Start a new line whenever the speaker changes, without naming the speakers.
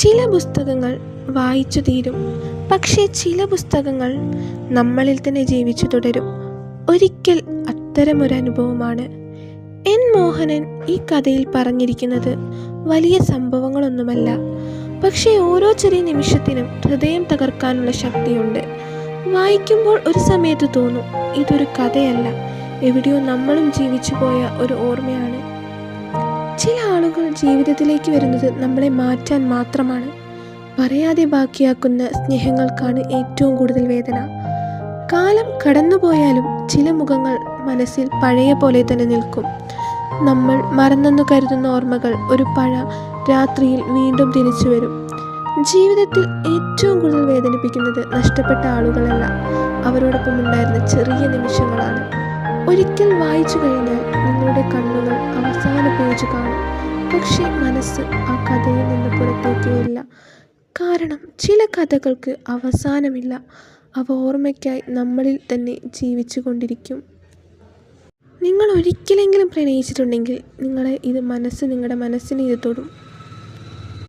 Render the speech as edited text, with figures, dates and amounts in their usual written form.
ചില പുസ്തകങ്ങൾ വായിച്ചു തീരും, പക്ഷേ ചില പുസ്തകങ്ങൾ നമ്മളിൽ തന്നെ ജീവിച്ചു തുടരും. ഒരിക്കൽ അത്തരമൊരനുഭവമാണ് എൻ മോഹനൻ ഈ കഥയിൽ പറഞ്ഞിരിക്കുന്നത്. വലിയ സംഭവങ്ങളൊന്നുമല്ല, പക്ഷേ ഓരോ ചെറിയ നിമിഷത്തിനും ഹൃദയം തകർക്കാനുള്ള ശക്തിയുണ്ട്. വായിക്കുമ്പോൾ ഒരു സമയത്ത് തോന്നും, ഇതൊരു കഥയല്ല, എവിടെയോ നമ്മളും ജീവിച്ചു പോയ ഒരു ഓർമ്മയാണ്. ചില ആളുകൾ ജീവിതത്തിലേക്ക് വരുന്നത് നമ്മളെ മാറ്റാൻ മാത്രമാണ്. പറയാതെ ബാക്കിയാക്കുന്ന സ്നേഹങ്ങൾക്കാണ് ഏറ്റവും കൂടുതൽ വേദന. കാലം കടന്നുപോയാലും ചില മുഖങ്ങൾ മനസ്സിൽ പഴയ പോലെ തന്നെ നിൽക്കും. നമ്മൾ മറന്നെന്നു കരുതുന്ന ഓർമ്മകൾ ഒരു രാത്രിയിൽ വീണ്ടും തിരിച്ചു വരും. ജീവിതത്തിൽ ഏറ്റവും കൂടുതൽ വേദനിപ്പിക്കുന്നത് നഷ്ടപ്പെട്ട ആളുകളല്ല, അവരോടൊപ്പം ഉണ്ടായിരുന്ന ചെറിയ നിമിഷങ്ങളാണ്. ഒരിക്കൽ വായിച്ചു കഴിഞ്ഞാൽ നിങ്ങളുടെ കണ്ണുകൾ അവസാന പേജ് കാണും, പക്ഷേ മനസ്സ് ആ കഥയിൽ നിന്ന് പുറത്തേക്ക് വരില്ല. കാരണം ചില കഥകൾക്ക് അവസാനമില്ല, അവ ഓർമ്മയ്ക്കായി നമ്മളിൽ തന്നെ ജീവിച്ചു കൊണ്ടിരിക്കും. നിങ്ങൾ ഒരിക്കലെങ്കിലും പ്രണയിച്ചിട്ടുണ്ടെങ്കിൽ നിങ്ങളുടെ മനസ്സിനെ ഇത് തൊടും.